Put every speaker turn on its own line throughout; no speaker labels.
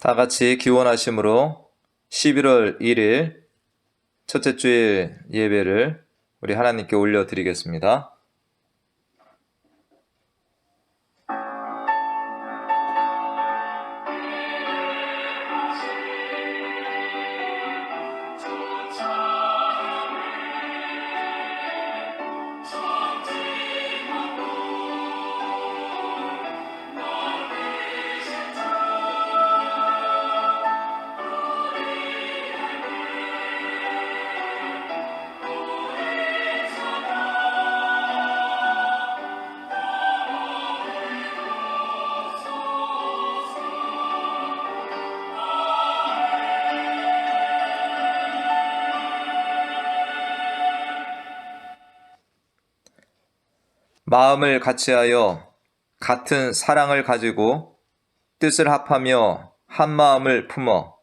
다 같이 기원하심으로 11월 1일 첫째 주일 예배를 우리 하나님께 올려드리겠습니다. 마음을 같이하여 같은 사랑을 가지고 뜻을 합하며 한 마음을 품어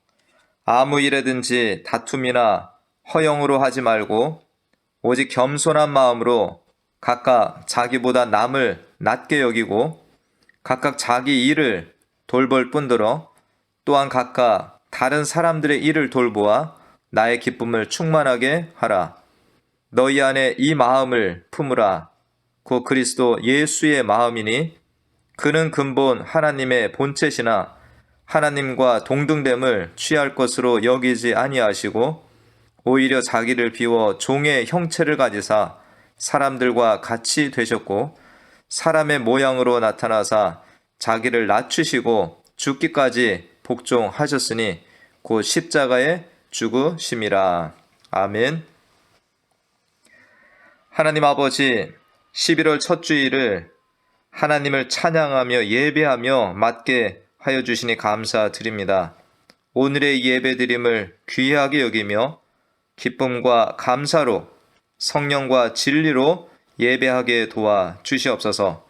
아무 일에든지 다툼이나 허영으로 하지 말고 오직 겸손한 마음으로 각각 자기보다 남을 낮게 여기고 각각 자기 일을 돌볼 뿐더러 또한 각각 다른 사람들의 일을 돌보아 나의 기쁨을 충만하게 하라. 너희 안에 이 마음을 품으라. 곧 그리스도 예수의 마음이니 그는 근본 하나님의 본체시나 하나님과 동등됨을 취할 것으로 여기지 아니하시고 오히려 자기를 비워 종의 형체를 가지사 사람들과 같이 되셨고 사람의 모양으로 나타나사 자기를 낮추시고 죽기까지 복종하셨으니 곧 십자가에 죽으심이라. 아멘. 하나님 아버지, 11월 첫 주일을 하나님을 찬양하며 예배하며 맞게 하여 주시니 감사드립니다. 오늘의 예배드림을 귀하게 여기며 기쁨과 감사로 성령과 진리로 예배하게 도와 주시옵소서.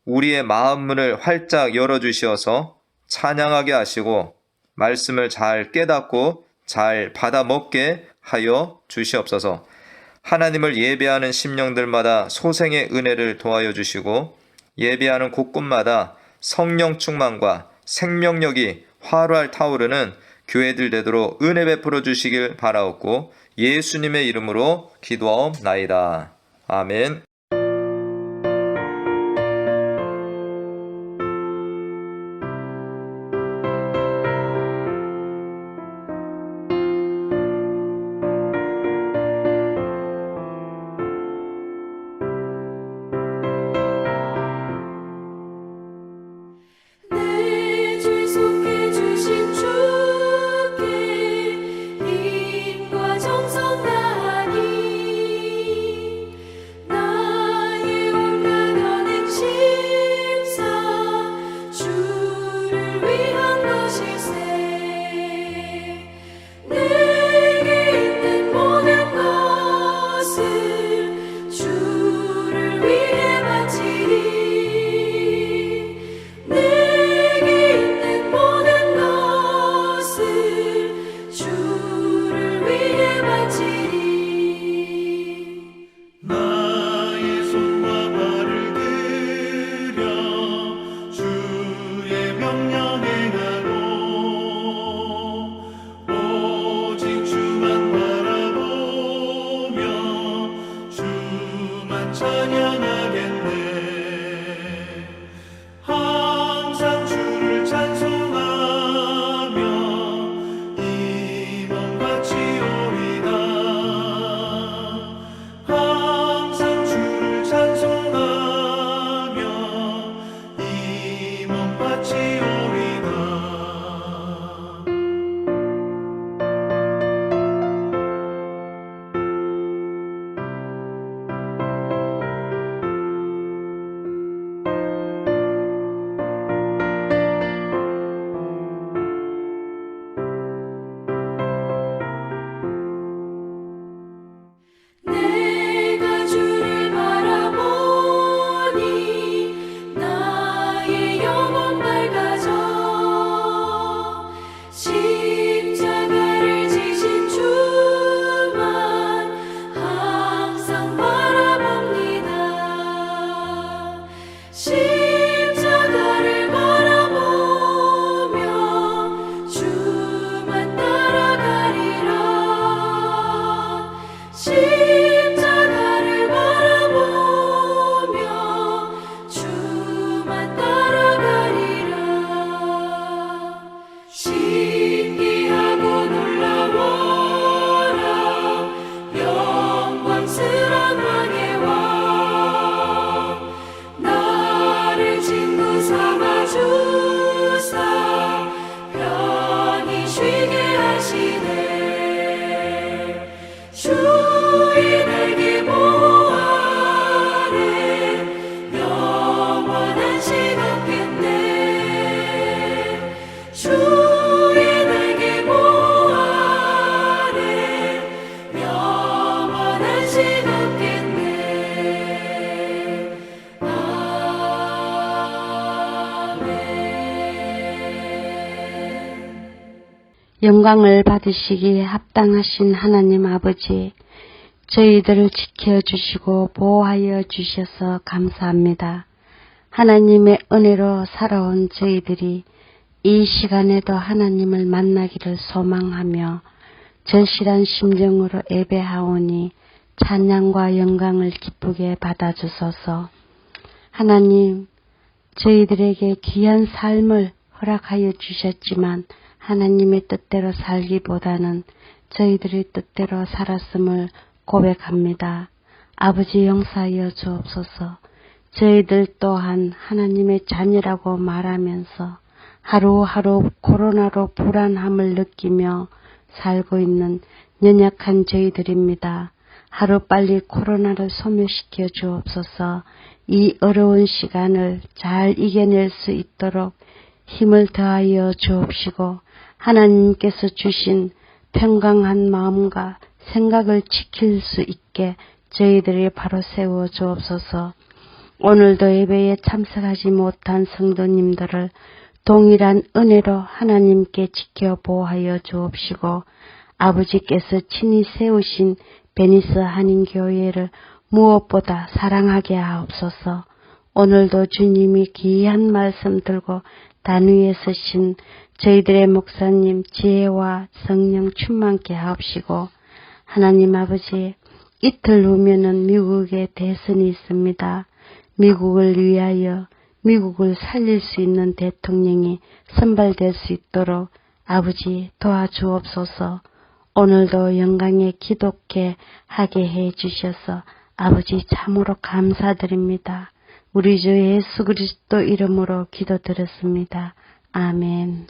우리의 마음문을 활짝 열어주시어서 찬양하게 하시고 말씀을 잘 깨닫고 잘 받아먹게 하여 주시옵소서. 하나님을 예배하는 심령들마다 소생의 은혜를 도하여 주시고 예배하는 곳곳마다 성령 충만과 생명력이 활활 타오르는 교회들 되도록 은혜 베풀어 주시길 바라옵고 예수님의 이름으로 기도하옵나이다. 아멘.
내 죄 속해 주신 주께 힘과 정성 다하니 나
영광을 받으시기에 합당하신 하나님 아버지, 저희들을 지켜주시고 보호하여 주셔서 감사합니다. 하나님의 은혜로 살아온 저희들이 이 시간에도 하나님을 만나기를 소망하며 절실한 심정으로 예배하오니 찬양과 영광을 기쁘게 받아주소서. 하나님, 저희들에게 귀한 삶을 허락하여 주셨지만 하나님의 뜻대로 살기보다는 저희들의 뜻대로 살았음을 고백합니다. 아버지 용서하여 주옵소서. 저희들 또한 하나님의 자녀라고 말하면서 하루하루 코로나로 불안함을 느끼며 살고 있는 연약한 저희들입니다. 하루빨리 코로나를 소멸시켜 주옵소서. 이 어려운 시간을 잘 이겨낼 수 있도록 힘을 더하여 주옵시고 하나님께서 주신 평강한 마음과 생각을 지킬 수 있게 저희들이 바로 세워 주옵소서. 오늘도 예배에 참석하지 못한 성도님들을 동일한 은혜로 하나님께 지켜 보호하여 주옵시고 아버지께서 친히 세우신 베니스 한인교회를 무엇보다 사랑하게 하옵소서. 오늘도 주님이 귀한 말씀 들고 단 위에 서신 저희들의 목사님 지혜와 성령 충만케 하옵시고 하나님 아버지, 이틀 후면은 미국에 대선이 있습니다. 미국을 위하여 미국을 살릴 수 있는 대통령이 선발될 수 있도록 아버지 도와주옵소서. 오늘도 영광에 기독게 하게 해 주셔서 아버지 참으로 감사드립니다. 우리 주 예수 그리스도 이름으로 기도드렸습니다. 아멘.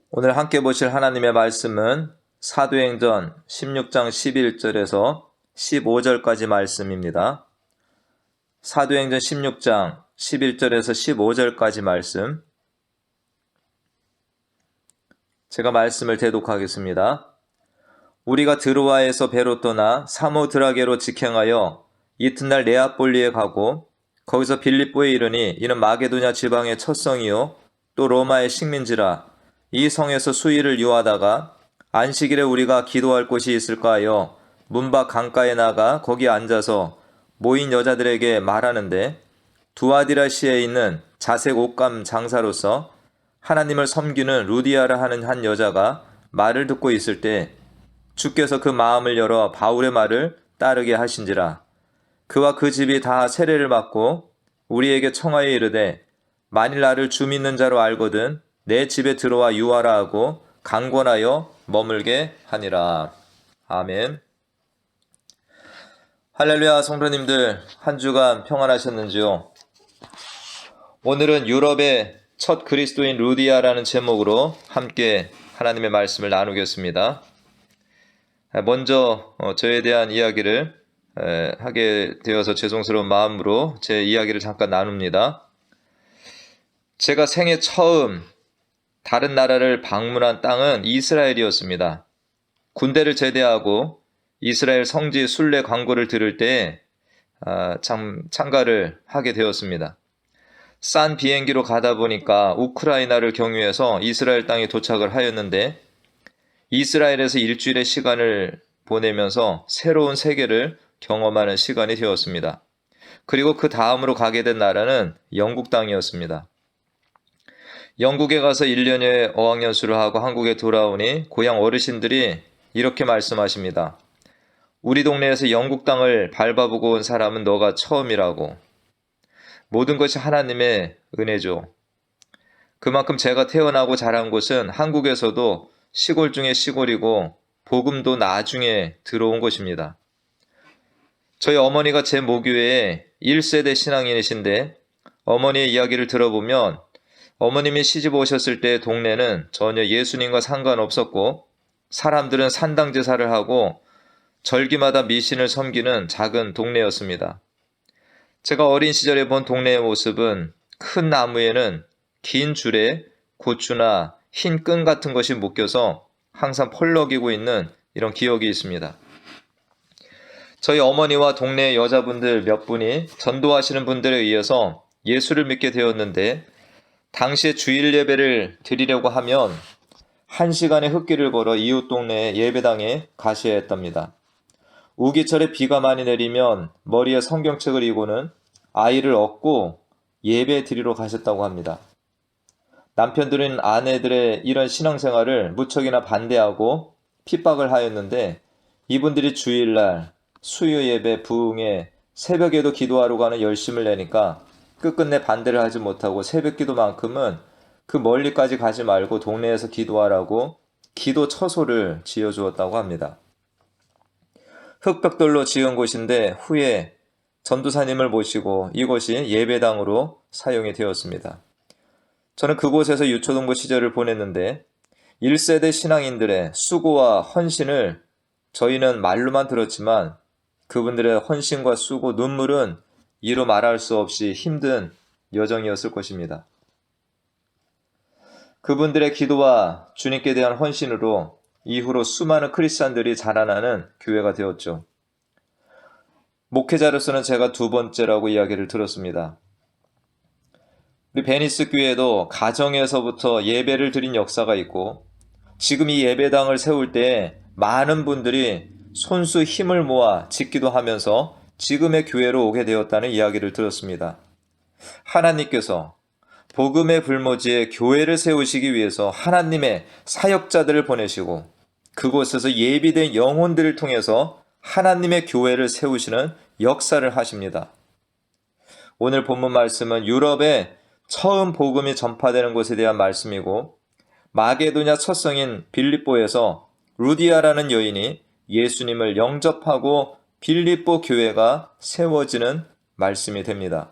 오늘 함께 보실 하나님의 말씀은 사도행전 16장 11절에서 15절까지 말씀입니다. 사도행전 16장 11절에서 15절까지 말씀, 제가 말씀을 대독하겠습니다. 우리가 드로아에서 배로 떠나 사모드라게로 직행하여 이튿날 네아폴리에 가고 거기서 빌립보에 이르니 이는 마게도냐 지방의 첫 성이요 또 로마의 식민지라. 이 성에서 수일을 유하다가 안식일에 우리가 기도할 곳이 있을까 하여 문밖 강가에 나가 거기 앉아서 모인 여자들에게 말하는데 두아디라시에 있는 자색 옷감 장사로서 하나님을 섬기는 루디아라 하는 한 여자가 말을 듣고 있을 때 주께서 그 마음을 열어 바울의 말을 따르게 하신지라. 그와 그 집이 다 세례를 받고 우리에게 청하여 이르되 만일 나를 주 믿는 자로 알거든 내 집에 들어와 유하라 하고 강권하여 머물게 하니라. 아멘. 할렐루야. 성도님들, 한 주간 평안하셨는지요? 오늘은 유럽의 첫 그리스도인 루디아라는 제목으로 함께 하나님의 말씀을 나누겠습니다. 먼저 저에 대한 이야기를 하게 되어서 죄송스러운 마음으로 제 이야기를 잠깐 나눕니다. 제가 생애 처음 다른 나라를 방문한 땅은 이스라엘이었습니다. 군대를 제대하고 이스라엘 성지 순례 광고를 들을 때 참가를 하게 되었습니다. 싼 비행기로 가다 보니까 우크라이나를 경유해서 이스라엘 땅에 도착을 하였는데 이스라엘에서 일주일의 시간을 보내면서 새로운 세계를 경험하는 시간이 되었습니다. 그리고 그 다음으로 가게 된 나라는 영국 땅이었습니다. 영국에 가서 1년여 어학연수를 하고 한국에 돌아오니 고향 어르신들이 이렇게 말씀하십니다. 우리 동네에서 영국 땅을 밟아보고 온 사람은 너가 처음이라고. 모든 것이 하나님의 은혜죠. 그만큼 제가 태어나고 자란 곳은 한국에서도 시골 중에 시골이고 복음도 나중에 들어온 곳입니다. 저희 어머니가 제 모교의 1세대 신앙인이신데 어머니의 이야기를 들어보면 어머님이 시집 오셨을 때 동네는 전혀 예수님과 상관없었고 사람들은 산당 제사를 하고 절기마다 미신을 섬기는 작은 동네였습니다. 제가 어린 시절에 본 동네의 모습은 큰 나무에는 긴 줄에 고추나 흰 끈 같은 것이 묶여서 항상 펄럭이고 있는 이런 기억이 있습니다. 저희 어머니와 동네 여자분들 몇 분이 전도하시는 분들에 의해서 예수를 믿게 되었는데 당시에 주일 예배를 드리려고 하면 1시간의 흙길을 걸어 이웃 동네 예배당에 가셔야 했답니다. 우기철에 비가 많이 내리면 머리에 성경책을 이고는 아이를 업고 예배 드리러 가셨다고 합니다. 남편들은 아내들의 이런 신앙생활을 무척이나 반대하고 핍박을 하였는데 이분들이 주일날 수요 예배 부흥회 새벽에도 기도하러 가는 열심을 내니까 끝끝내 반대를 하지 못하고 새벽 기도만큼은 그 멀리까지 가지 말고 동네에서 기도하라고 기도 처소를 지어주었다고 합니다. 흙벽돌로 지은 곳인데 후에 전도사님을 모시고 이곳이 예배당으로 사용이 되었습니다. 저는 그곳에서 유초동부 시절을 보냈는데 1세대 신앙인들의 수고와 헌신을 저희는 말로만 들었지만 그분들의 헌신과 수고, 눈물은 이루 말할 수 없이 힘든 여정이었을 것입니다. 그분들의 기도와 주님께 대한 헌신으로 이후로 수많은 크리스찬들이 자라나는 교회가 되었죠. 목회자로서는 제가 2번째라고 이야기를 들었습니다. 우리 베니스 교회도 가정에서부터 예배를 드린 역사가 있고 지금 이 예배당을 세울 때 많은 분들이 손수 힘을 모아 짓기도 하면서 지금의 교회로 오게 되었다는 이야기를 들었습니다. 하나님께서 복음의 불모지에 교회를 세우시기 위해서 하나님의 사역자들을 보내시고 그곳에서 예비된 영혼들을 통해서 하나님의 교회를 세우시는 역사를 하십니다. 오늘 본문 말씀은 유럽에 처음 복음이 전파되는 곳에 대한 말씀이고 마게도냐 첫 성인 빌립보에서 루디아라는 여인이 예수님을 영접하고 빌립보 교회가 세워지는 말씀이 됩니다.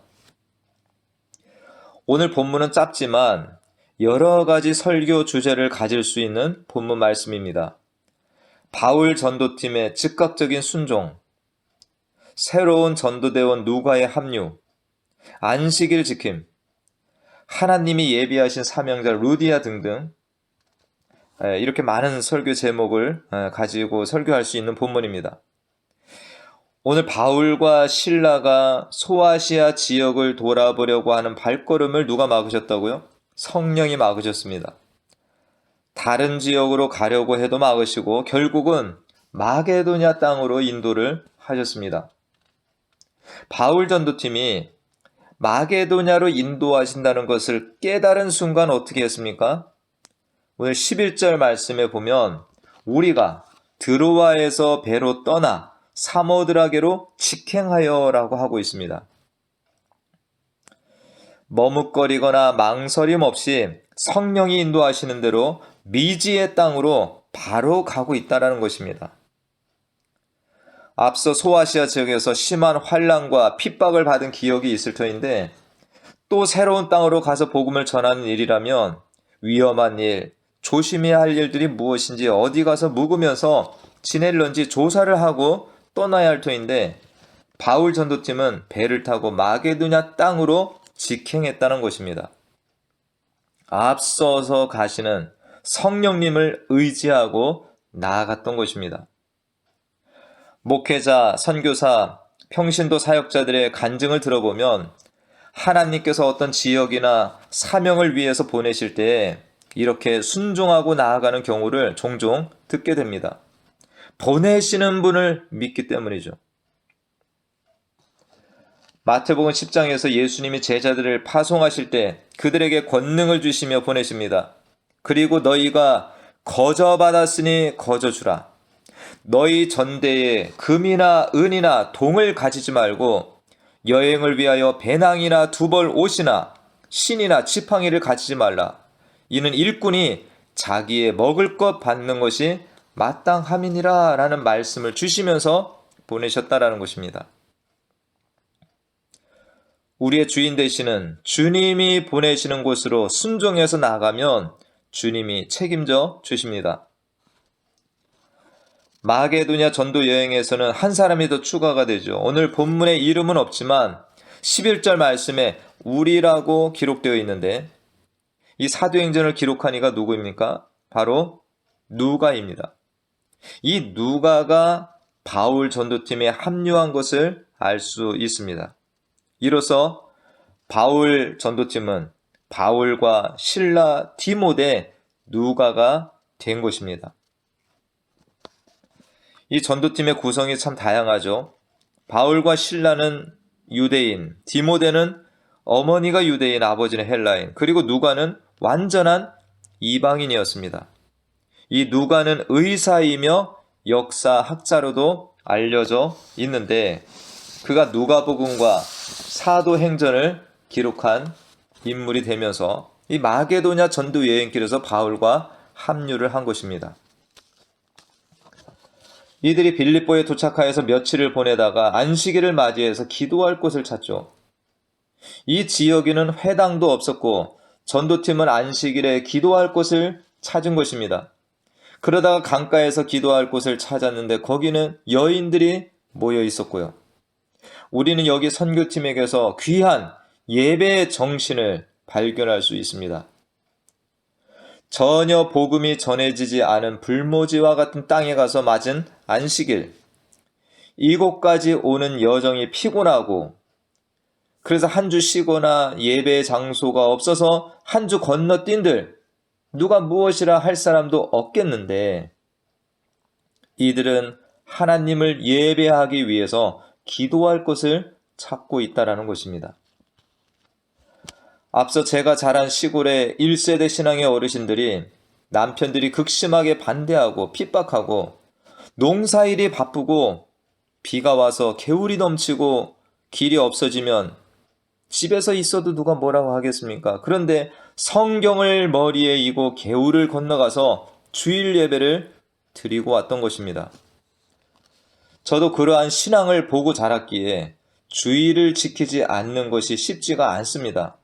오늘 본문은 짧지만 여러 가지 설교 주제를 가질 수 있는 본문 말씀입니다. 바울 전도팀의 즉각적인 순종, 새로운 전도대원 누가의 합류, 안식일 지킴, 하나님이 예비하신 사명자 루디아 등등 이렇게 많은 설교 제목을 가지고 설교할 수 있는 본문입니다. 오늘 바울과 실라가 소아시아 지역을 돌아보려고 하는 발걸음을 누가 막으셨다고요? 성령이 막으셨습니다. 다른 지역으로 가려고 해도 막으시고 결국은 마게도냐 땅으로 인도를 하셨습니다. 바울 전도팀이 마게도냐로 인도하신다는 것을 깨달은 순간 어떻게 했습니까? 오늘 11절 말씀에 보면 우리가 드로아에서 배로 떠나 사모드라게로 직행하여 라고 하고 있습니다. 머뭇거리거나 망설임 없이 성령이 인도하시는 대로 미지의 땅으로 바로 가고 있다는 것입니다. 앞서 소아시아 지역에서 심한 환난과 핍박을 받은 기억이 있을 터인데 또 새로운 땅으로 가서 복음을 전하는 일이라면 위험한 일, 조심해야 할 일들이 무엇인지 어디 가서 묵으면서 지낼런지 조사를 하고 떠나야 할 터인데 바울 전도팀은 배를 타고 마게도냐 땅으로 직행했다는 것입니다. 앞서서 가시는 성령님을 의지하고 나아갔던 것입니다. 목회자, 선교사, 평신도 사역자들의 간증을 들어보면 하나님께서 어떤 지역이나 사명을 위해서 보내실 때 이렇게 순종하고 나아가는 경우를 종종 듣게 됩니다. 보내시는 분을 믿기 때문이죠. 마태복음 10장에서 예수님이 제자들을 파송하실 때 그들에게 권능을 주시며 보내십니다. 그리고 너희가 거저 받았으니 거저 주라. 너희 전대에 금이나 은이나 동을 가지지 말고 여행을 위하여 배낭이나 두벌 옷이나 신이나 지팡이를 가지지 말라. 이는 일꾼이 자기의 먹을 것 받는 것이 마땅함이니라 라는 말씀을 주시면서 보내셨다라는 것입니다. 우리의 주인 되시는 주님이 보내시는 곳으로 순종해서 나가면 주님이 책임져 주십니다. 마게도냐 전도 여행에서는 한 사람이 더 추가가 되죠. 오늘 본문에 이름은 없지만 11절 말씀에 우리라고 기록되어 있는데 이 사도행전을 기록한 이가 누구입니까? 바로 누가입니다. 이 누가가 바울 전도팀에 합류한 것을 알 수 있습니다. 이로써 바울 전도팀은 바울과 실라, 디모데, 누가가 된 것입니다. 이 전도팀의 구성이 참 다양하죠. 바울과 실라는 유대인, 디모데는 어머니가 유대인, 아버지는 헬라인, 그리고 누가는 완전한 이방인이었습니다. 이 누가는 의사이며 역사학자로도 알려져 있는데 그가 누가복음과 사도행전을 기록한 인물이 되면서 이 마게도냐 전도 여행길에서 바울과 합류를 한 것입니다. 이들이 빌립보에 도착하여서 며칠을 보내다가 안식일을 맞이해서 기도할 곳을 찾죠. 이 지역에는 회당도 없었고 전도팀은 안식일에 기도할 곳을 찾은 것입니다. 그러다가 강가에서 기도할 곳을 찾았는데 거기는 여인들이 모여 있었고요. 우리는 여기 선교팀에게서 귀한 예배의 정신을 발견할 수 있습니다. 전혀 복음이 전해지지 않은 불모지와 같은 땅에 가서 맞은 안식일. 이곳까지 오는 여정이 피곤하고 그래서 한 주 쉬거나 예배 장소가 없어서 한 주 건너뛴들 누가 무엇이라 할 사람도 없겠는데 이들은 하나님을 예배하기 위해서 기도할 곳을 찾고 있다라는 것입니다. 앞서 제가 자란 시골의 1세대 신앙의 어르신들이 남편들이 극심하게 반대하고 핍박하고 농사일이 바쁘고 비가 와서 개울이 넘치고 길이 없어지면 집에서 있어도 누가 뭐라고 하겠습니까? 그런데 성경을 머리에 이고 개울을 건너가서 주일 예배를 드리고 왔던 것입니다. 저도 그러한 신앙을 보고 자랐기에 주일을 지키지 않는 것이 쉽지가 않습니다.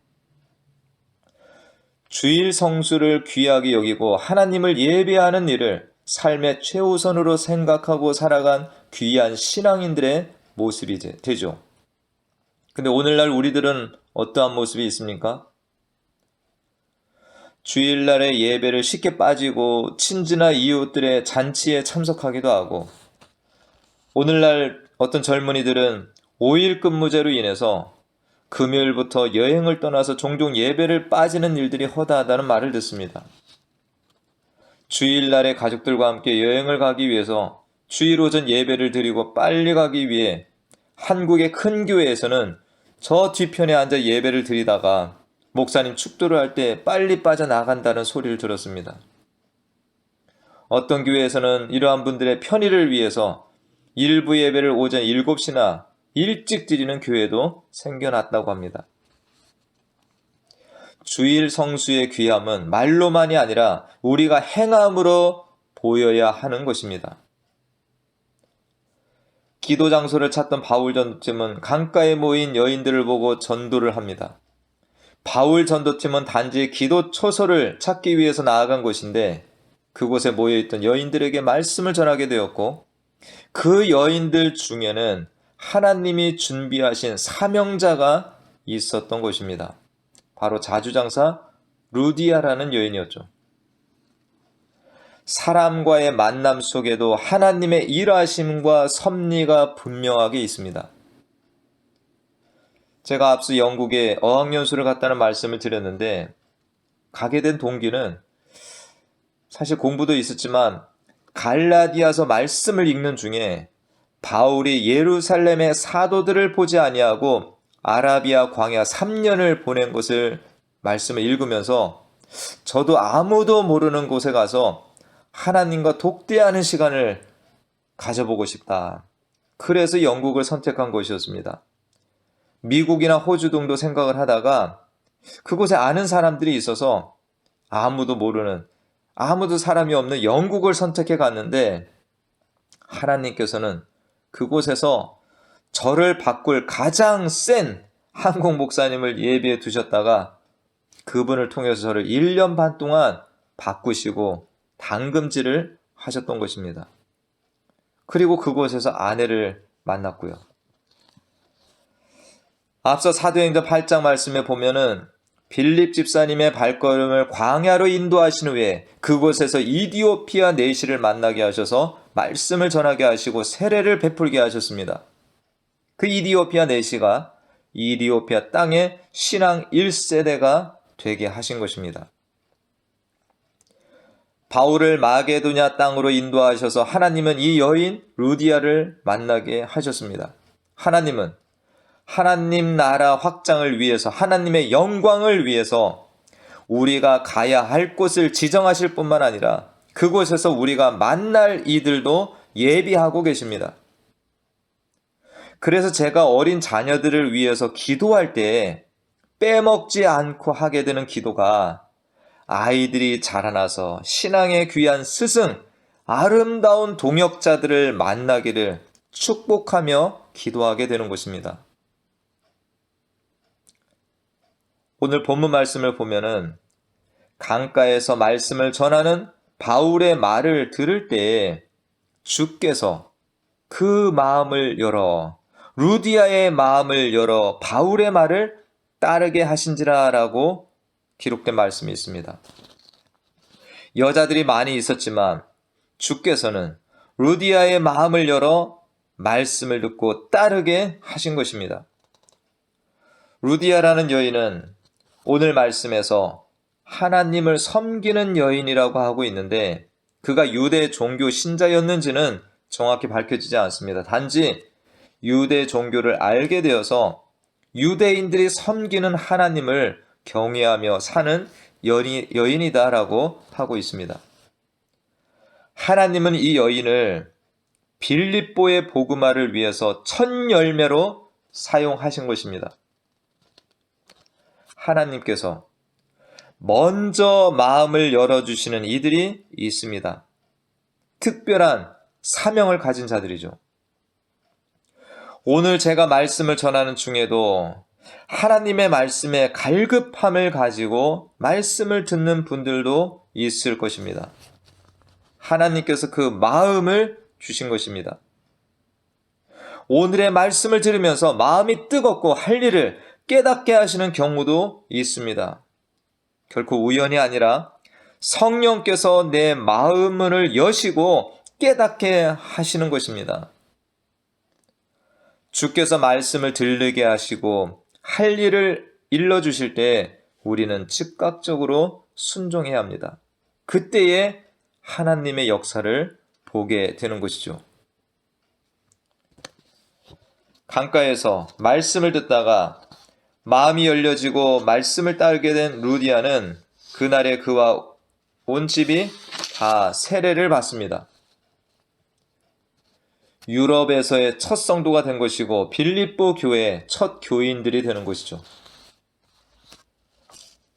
주일 성수를 귀하게 여기고 하나님을 예배하는 일을 삶의 최우선으로 생각하고 살아간 귀한 신앙인들의 모습이 되죠. 근데 오늘날 우리들은 어떠한 모습이 있습니까? 주일날의 예배를 쉽게 빠지고 친지나 이웃들의 잔치에 참석하기도 하고 오늘날 어떤 젊은이들은 5일 근무제로 인해서 금요일부터 여행을 떠나서 종종 예배를 빠지는 일들이 허다하다는 말을 듣습니다. 주일날에 가족들과 함께 여행을 가기 위해서 주일 오전 예배를 드리고 빨리 가기 위해 한국의 큰 교회에서는 저 뒤편에 앉아 예배를 드리다가 목사님 축도를 할 때 빨리 빠져나간다는 소리를 들었습니다. 어떤 교회에서는 이러한 분들의 편의를 위해서 일부 예배를 오전 7시나 일찍 드리는 교회도 생겨났다고 합니다. 주일 성수의 귀함은 말로만이 아니라 우리가 행함으로 보여야 하는 것입니다. 기도 장소를 찾던 바울 전도팀은 강가에 모인 여인들을 보고 전도를 합니다. 바울 전도팀은 단지 기도 초소를 찾기 위해서 나아간 곳인데 그곳에 모여있던 여인들에게 말씀을 전하게 되었고 그 여인들 중에는 하나님이 준비하신 사명자가 있었던 것입니다. 바로 자주장사 루디아라는 여인이었죠. 사람과의 만남 속에도 하나님의 일하심과 섭리가 분명하게 있습니다. 제가 앞서 영국에 어학연수를 갔다는 말씀을 드렸는데 가게 된 동기는 사실 공부도 있었지만 갈라디아서 말씀을 읽는 중에 바울이 예루살렘의 사도들을 보지 아니하고 아라비아 광야 3년을 보낸 것을 말씀을 읽으면서 저도 아무도 모르는 곳에 가서 하나님과 독대하는 시간을 가져보고 싶다. 그래서 영국을 선택한 것이었습니다. 미국이나 호주 등도 생각을 하다가 그곳에 아는 사람들이 있어서 아무도 모르는 아무도 사람이 없는 영국을 선택해 갔는데 하나님께서는 그곳에서 저를 바꿀 가장 센 한국 목사님을 예비해 두셨다가 그분을 통해서 저를 1년 반 동안 바꾸시고 당금질을 하셨던 것입니다. 그리고 그곳에서 아내를 만났고요. 앞서 사도행전 8장 말씀에 보면은 빌립 집사님의 발걸음을 광야로 인도하신 후에 그곳에서 이디오피아 내시를 만나게 하셔서 말씀을 전하게 하시고 세례를 베풀게 하셨습니다. 그 이디오피아 내시가 이디오피아 땅의 신앙 1세대가 되게 하신 것입니다. 바울을 마게도냐 땅으로 인도하셔서 하나님은 이 여인 루디아를 만나게 하셨습니다. 하나님은 하나님 나라 확장을 위해서, 하나님의 영광을 위해서 우리가 가야 할 곳을 지정하실 뿐만 아니라 그곳에서 우리가 만날 이들도 예비하고 계십니다. 그래서 제가 어린 자녀들을 위해서 기도할 때 빼먹지 않고 하게 되는 기도가 아이들이 자라나서 신앙의 귀한 스승, 아름다운 동역자들을 만나기를 축복하며 기도하게 되는 것입니다. 오늘 본문 말씀을 보면은 강가에서 말씀을 전하는 바울의 말을 들을 때 주께서 그 마음을 열어, 루디아의 마음을 열어 바울의 말을 따르게 하신지라 라고 기록된 말씀이 있습니다. 여자들이 많이 있었지만 주께서는 루디아의 마음을 열어 말씀을 듣고 따르게 하신 것입니다. 루디아라는 여인은 오늘 말씀에서 하나님을 섬기는 여인이라고 하고 있는데 그가 유대 종교 신자였는지는 정확히 밝혀지지 않습니다. 단지 유대 종교를 알게 되어서 유대인들이 섬기는 하나님을 경외하며 사는 여인이다라고 하고 있습니다. 하나님은 이 여인을 빌립보의 복음화를 위해서 첫 열매로 사용하신 것입니다. 하나님께서 먼저 마음을 열어주시는 이들이 있습니다. 특별한 사명을 가진 자들이죠. 오늘 제가 말씀을 전하는 중에도 하나님의 말씀에 갈급함을 가지고 말씀을 듣는 분들도 있을 것입니다. 하나님께서 그 마음을 주신 것입니다. 오늘의 말씀을 들으면서 마음이 뜨겁고 할 일을 깨닫게 하시는 경우도 있습니다. 결코 우연이 아니라 성령께서 내 마음을 여시고 깨닫게 하시는 것입니다. 주께서 말씀을 들리게 하시고 할 일을 일러주실 때 우리는 즉각적으로 순종해야 합니다. 그때에 하나님의 역사를 보게 되는 것이죠. 강가에서 말씀을 듣다가 마음이 열려지고 말씀을 따르게 된 루디아는 그날에 그와 온 집이 다 세례를 받습니다. 유럽에서의 첫 성도가 된 것이고 빌립보 교회의 첫 교인들이 되는 것이죠.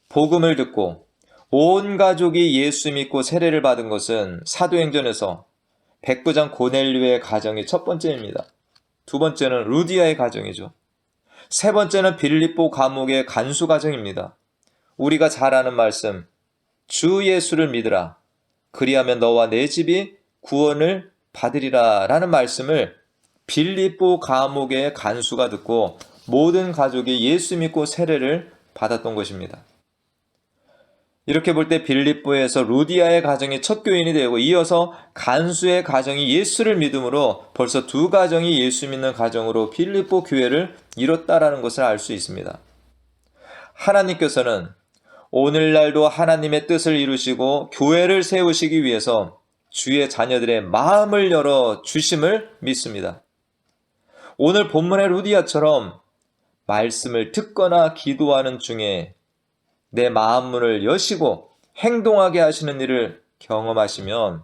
복음을 듣고 온 가족이 예수 믿고 세례를 받은 것은 사도행전에서 백부장 고넬료의 가정이 첫 번째입니다. 두 번째는 루디아의 가정이죠. 세 번째는 빌립보 감옥의 간수 가정입니다. 우리가 잘 아는 말씀, 주 예수를 믿으라. 그리하면 너와 내 집이 구원을 받으리라 라는 말씀을 빌립보 감옥의 간수가 듣고 모든 가족이 예수 믿고 세례를 받았던 것입니다. 이렇게 볼 때 빌립보에서 루디아의 가정이 첫 교인이 되고 이어서 간수의 가정이 예수를 믿음으로 벌써 두 가정이 예수 믿는 가정으로 빌립보 교회를 이뤘다라는 것을 알 수 있습니다. 하나님께서는 오늘날도 하나님의 뜻을 이루시고 교회를 세우시기 위해서 주의 자녀들의 마음을 열어 주심을 믿습니다. 오늘 본문의 루디아처럼 말씀을 듣거나 기도하는 중에 내 마음문을 여시고 행동하게 하시는 일을 경험하시면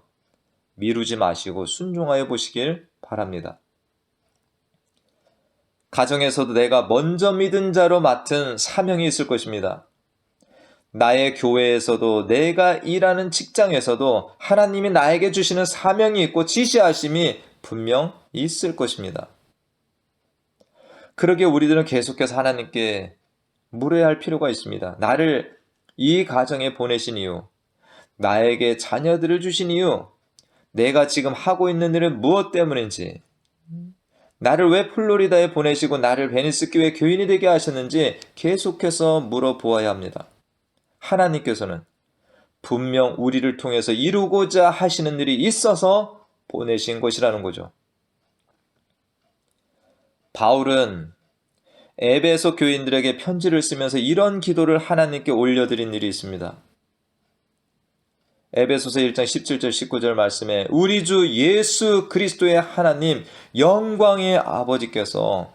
미루지 마시고 순종하여 보시길 바랍니다. 가정에서도 내가 먼저 믿은 자로 맡은 사명이 있을 것입니다. 나의 교회에서도 내가 일하는 직장에서도 하나님이 나에게 주시는 사명이 있고 지시하심이 분명 있을 것입니다. 그러기에 우리들은 계속해서 하나님께 물어야 할 필요가 있습니다. 나를 이 가정에 보내신 이유, 나에게 자녀들을 주신 이유, 내가 지금 하고 있는 일은 무엇 때문인지, 나를 왜 플로리다에 보내시고 나를 베니스 교회 교인이 되게 하셨는지 계속해서 물어보아야 합니다. 하나님께서는 분명 우리를 통해서 이루고자 하시는 일이 있어서 보내신 것이라는 거죠. 바울은 에베소 교인들에게 편지를 쓰면서 이런 기도를 하나님께 올려드린 일이 있습니다. 에베소서 1장 17절 19절 말씀에 우리 주 예수 그리스도의 하나님 영광의 아버지께서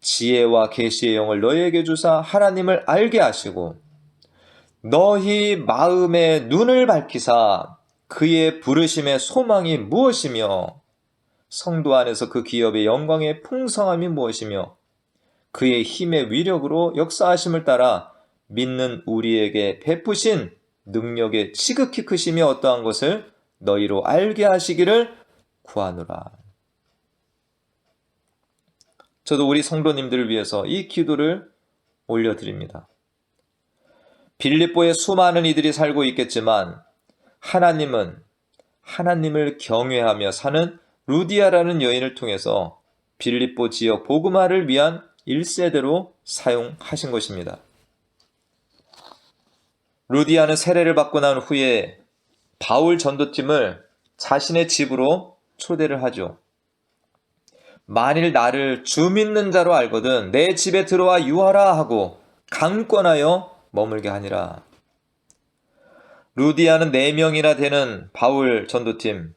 지혜와 계시의 영을 너희에게 주사 하나님을 알게 하시고 너희 마음의 눈을 밝히사 그의 부르심의 소망이 무엇이며 성도 안에서 그 기업의 영광의 풍성함이 무엇이며 그의 힘의 위력으로 역사하심을 따라 믿는 우리에게 베푸신 능력의 지극히 크심이 어떠한 것을 너희로 알게 하시기를 구하노라. 저도 우리 성도님들을 위해서 이 기도를 올려드립니다. 빌립보에 수많은 이들이 살고 있겠지만 하나님은 하나님을 경외하며 사는 루디아라는 여인을 통해서 빌립보 지역 복음화를 위한 1세대로 사용하신 것입니다. 루디아는 세례를 받고 난 후에 바울 전도팀을 자신의 집으로 초대를 하죠. 만일 나를 주 믿는 자로 알거든 내 집에 들어와 유하라 하고 강권하여 머물게 하니라. 루디아는 4명이나 되는 바울 전도팀,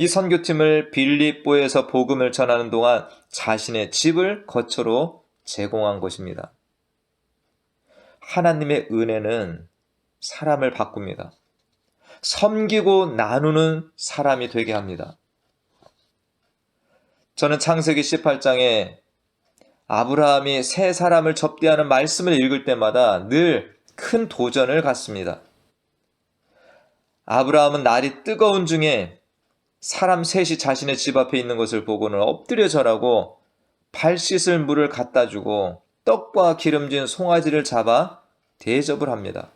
이 선교팀을 빌립보에서 복음을 전하는 동안 자신의 집을 거처로 제공한 것입니다. 하나님의 은혜는 사람을 바꿉니다. 섬기고 나누는 사람이 되게 합니다. 저는 창세기 18장에 아브라함이 세 사람을 접대하는 말씀을 읽을 때마다 늘 큰 도전을 갖습니다. 아브라함은 날이 뜨거운 중에 사람 셋이 자신의 집 앞에 있는 것을 보고는 엎드려 절하고 발 씻을 물을 갖다 주고 떡과 기름진 송아지를 잡아 대접을 합니다.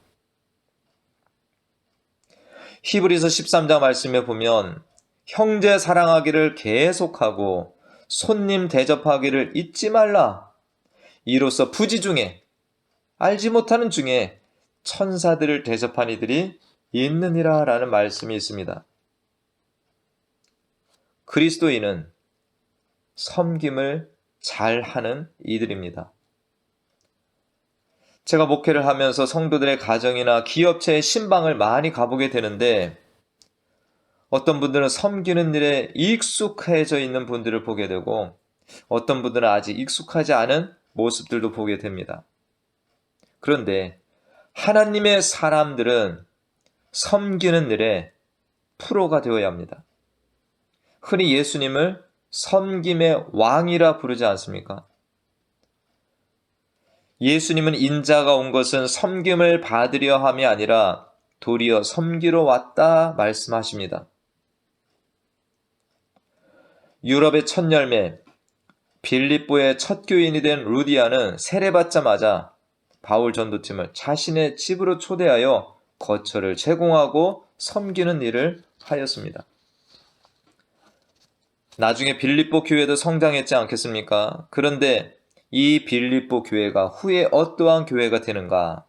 히브리서 13장 말씀에 보면 형제 사랑하기를 계속하고 손님 대접하기를 잊지 말라. 이로써 부지 중에 알지 못하는 중에 천사들을 대접한 이들이 있느니라 라는 말씀이 있습니다. 그리스도인은 섬김을 잘하는 이들입니다. 제가 목회를 하면서 성도들의 가정이나 기업체의 신방을 많이 가보게 되는데 어떤 분들은 섬기는 일에 익숙해져 있는 분들을 보게 되고 어떤 분들은 아직 익숙하지 않은 모습들도 보게 됩니다. 그런데 하나님의 사람들은 섬기는 일에 프로가 되어야 합니다. 흔히 예수님을 섬김의 왕이라 부르지 않습니까? 예수님은 인자가 온 것은 섬김을 받으려 함이 아니라 도리어 섬기러 왔다 말씀하십니다. 유럽의 첫 열매, 빌립보의 첫 교인이 된 루디아는 세례받자마자 바울 전도팀을 자신의 집으로 초대하여 거처를 제공하고 섬기는 일을 하였습니다. 나중에 빌립보 교회도 성장했지 않겠습니까? 그런데 이 빌립보 교회가 후에 어떠한 교회가 되는가?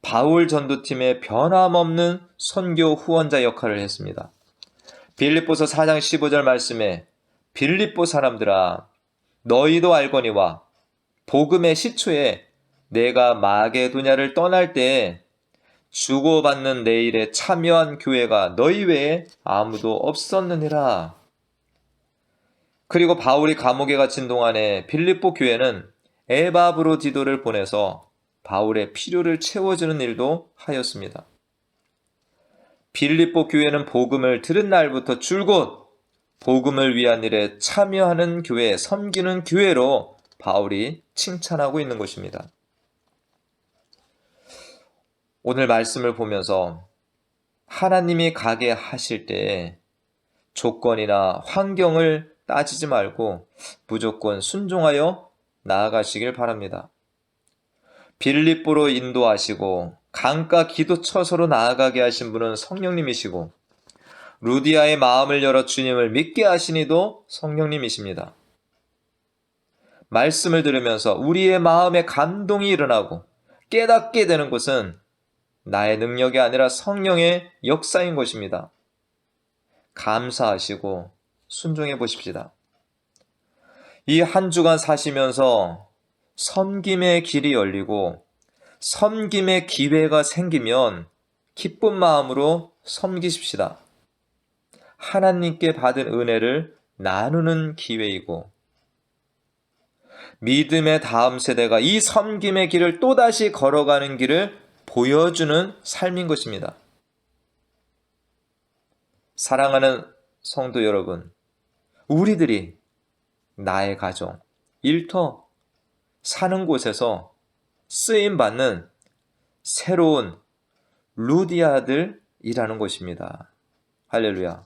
바울 전도팀의 변함없는 선교 후원자 역할을 했습니다. 빌립보서 4장 15절 말씀에 빌립보 사람들아 너희도 알거니와 복음의 시초에 내가 마게도냐를 떠날 때에 주고받는 내 일에 참여한 교회가 너희 외에 아무도 없었느니라. 그리고 바울이 감옥에 갇힌 동안에 빌립보 교회는 에바브로디도를 보내서 바울의 필요를 채워주는 일도 하였습니다. 빌립보 교회는 복음을 들은 날부터 줄곧 복음을 위한 일에 참여하는 교회, 섬기는 교회로 바울이 칭찬하고 있는 것입니다. 오늘 말씀을 보면서 하나님이 가게 하실 때에 조건이나 환경을 따지지 말고 무조건 순종하여 나아가시길 바랍니다. 빌립보로 인도하시고 강가 기도처소로 나아가게 하신 분은 성령님이시고 루디아의 마음을 열어 주님을 믿게 하신 이도 성령님이십니다. 말씀을 들으면서 우리의 마음에 감동이 일어나고 깨닫게 되는 것은 나의 능력이 아니라 성령의 역사인 것입니다. 감사하시고 순종해 보십시다. 이 한 주간 사시면서 섬김의 길이 열리고 섬김의 기회가 생기면 기쁜 마음으로 섬기십시다. 하나님께 받은 은혜를 나누는 기회이고 믿음의 다음 세대가 이 섬김의 길을 또다시 걸어가는 길을 보여주는 삶인 것입니다. 사랑하는 성도 여러분, 우리들이 나의 가정, 일터, 사는 곳에서 쓰임받는 새로운 루디아들이라는 것입니다. 할렐루야.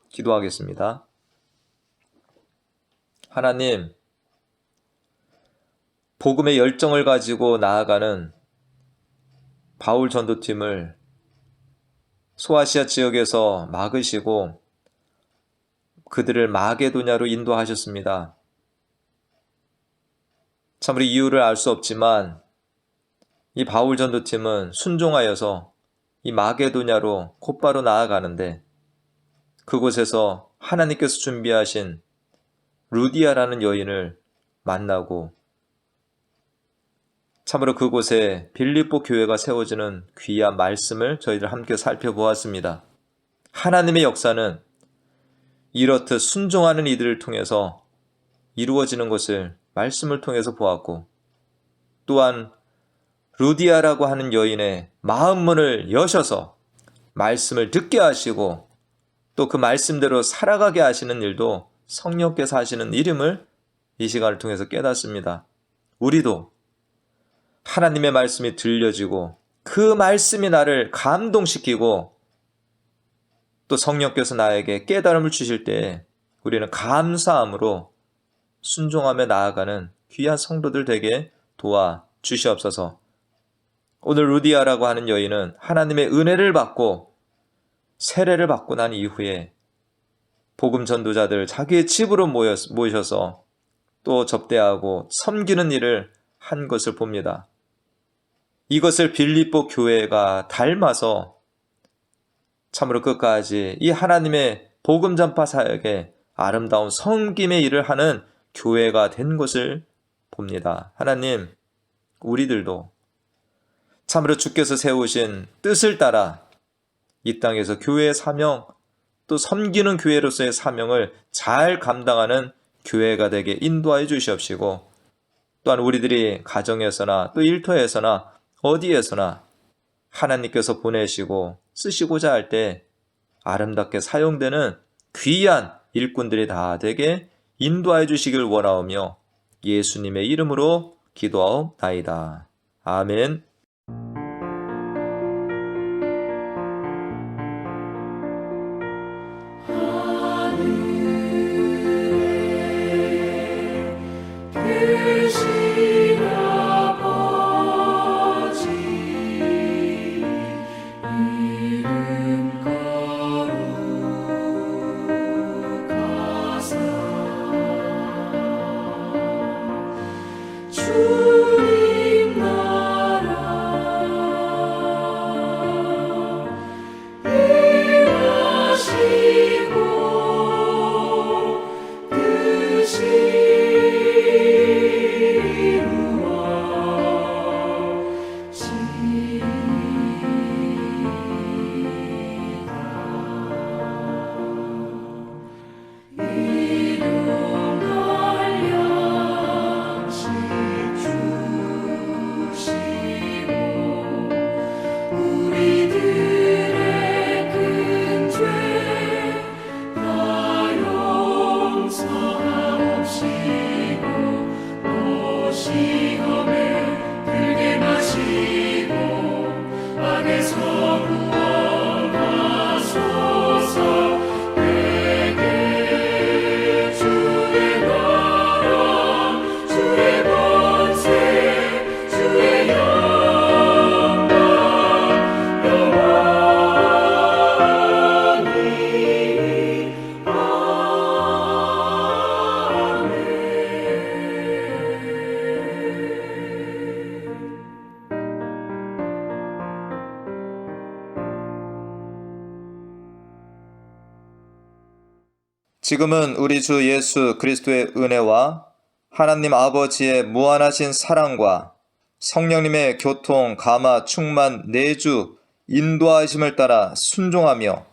기도하겠습니다. 하나님, 복음의 열정을 가지고 나아가는 바울 전도팀을 소아시아 지역에서 막으시고 그들을 마게도냐로 인도하셨습니다. 참으로 이유를 알 수 없지만 이 바울 전도팀은 순종하여서 이 마게도냐로 곧바로 나아가는데 그곳에서 하나님께서 준비하신 루디아라는 여인을 만나고 참으로 그곳에 빌립보 교회가 세워지는 귀한 말씀을 저희들 함께 살펴보았습니다. 하나님의 역사는 이렇듯 순종하는 이들을 통해서 이루어지는 것을 말씀을 통해서 보았고 또한 루디아라고 하는 여인의 마음문을 여셔서 말씀을 듣게 하시고 또 그 말씀대로 살아가게 하시는 일도 성령께서 하시는 일임을 이 시간을 통해서 깨닫습니다. 우리도 하나님의 말씀이 들려지고 그 말씀이 나를 감동시키고 또 성령께서 나에게 깨달음을 주실 때 우리는 감사함으로 순종하며 나아가는 귀한 성도들 되게 도와주시옵소서. 오늘 루디아라고 하는 여인은 하나님의 은혜를 받고 세례를 받고 난 이후에 복음 전도자들 자기의 집으로 모셔서 또 접대하고 섬기는 일을 한 것을 봅니다. 이것을 빌립보 교회가 닮아서 참으로 끝까지 이 하나님의 복음 전파 사역에 아름다운 섬김의 일을 하는 교회가 된 것을 봅니다. 하나님, 우리들도 참으로 주께서 세우신 뜻을 따라 이 땅에서 교회의 사명, 또 섬기는 교회로서의 사명을 잘 감당하는 교회가 되게 인도하여 주시옵시고 또한 우리들이 가정에서나 또 일터에서나 어디에서나 하나님께서 보내시고 쓰시고자 할 때 아름답게 사용되는 귀한 일꾼들이 다 되게 인도하여 주시길 원하오며 예수님의 이름으로 기도하옵나이다. 아멘.
계신 아버지 이름 거룩하사 주님 나라
지금은 우리 주 예수 그리스도의 은혜와 하나님 아버지의 무한하신 사랑과 성령님의 교통, 감화, 충만, 내주, 인도하심을 따라 순종하며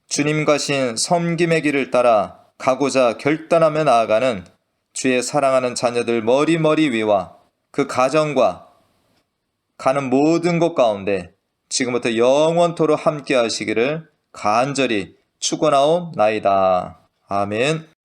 주님 가신 섬김의 길을 따라 가고자 결단하며 나아가는 주의 사랑하는 자녀들 머리머리 위와 그 가정과 가는 모든 곳 가운데 지금부터 영원토록 함께 하시기를 간절히 축원하옵나이다. 아멘.